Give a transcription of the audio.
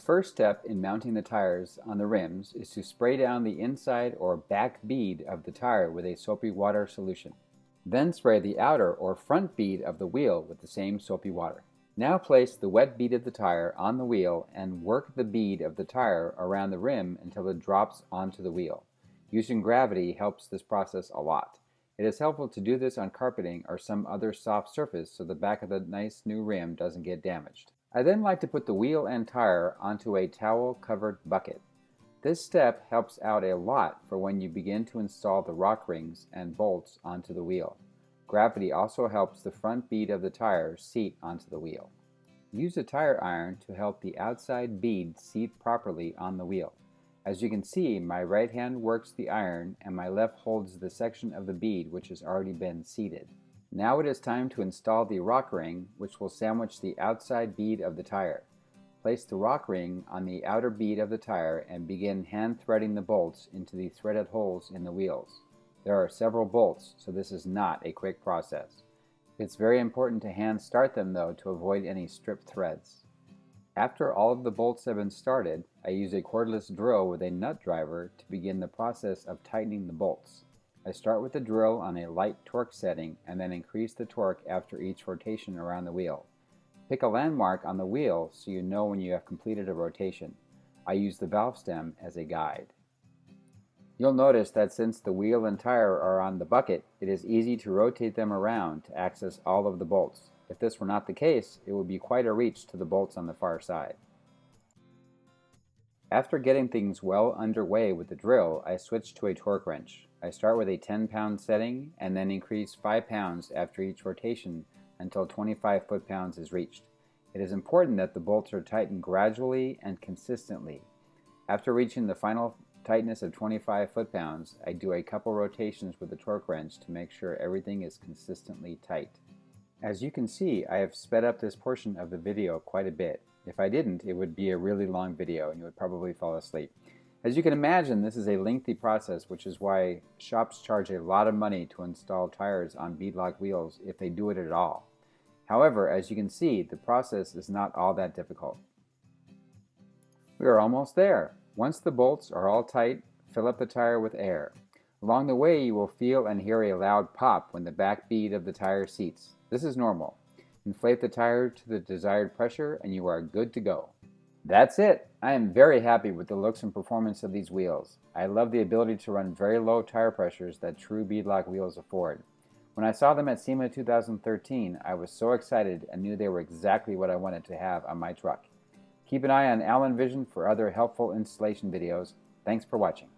first step in mounting the tires on the rims is to spray down the inside or back bead of the tire with a soapy water solution. Then spray the outer or front bead of the wheel with the same soapy water. Now place the wet bead of the tire on the wheel and work the bead of the tire around the rim until it drops onto the wheel. Using gravity helps this process a lot. It is helpful to do this on carpeting or some other soft surface so the back of the nice new rim doesn't get damaged. I then like to put the wheel and tire onto a towel-covered bucket. This step helps out a lot for when you begin to install the rock rings and bolts onto the wheel. Gravity also helps the front bead of the tire seat onto the wheel. Use a tire iron to help the outside bead seat properly on the wheel. As you can see, my right hand works the iron and my left holds the section of the bead which has already been seated. Now it is time to install the rock ring, which will sandwich the outside bead of the tire. Place the rock ring on the outer bead of the tire and begin hand threading the bolts into the threaded holes in the wheels. There are several bolts, so this is not a quick process. It's very important to hand start them though to avoid any stripped threads. After all of the bolts have been started, I use a cordless drill with a nut driver to begin the process of tightening the bolts. I start with the drill on a light torque setting and then increase the torque after each rotation around the wheel. Pick a landmark on the wheel so you know when you have completed a rotation. I use the valve stem as a guide. You'll notice that since the wheel and tire are on the bucket, it is easy to rotate them around to access all of the bolts. If this were not the case, it would be quite a reach to the bolts on the far side. After getting things well underway with the drill, I switch to a torque wrench. I start with a 10-pound setting and then increase 5 pounds after each rotation until 25 foot-pounds is reached. It is important that the bolts are tightened gradually and consistently. After reaching the final tightness of 25 foot-pounds, I do a couple rotations with the torque wrench to make sure everything is consistently tight. As you can see, I have sped up this portion of the video quite a bit. If I didn't, it would be a really long video and you would probably fall asleep. As you can imagine, this is a lengthy process, which is why shops charge a lot of money to install tires on beadlock wheels if they do it at all. However, as you can see, the process is not all that difficult. We are almost there. Once the bolts are all tight, fill up the tire with air. Along the way, you will feel and hear a loud pop when the back bead of the tire seats. This is normal. Inflate the tire to the desired pressure and you are good to go. That's it! I am very happy with the looks and performance of these wheels. I love the ability to run very low tire pressures that true beadlock wheels afford. When I saw them at SEMA 2013, I was so excited and knew they were exactly what I wanted to have on my truck. Keep an eye on Allen Vision for other helpful installation videos. Thanks for watching.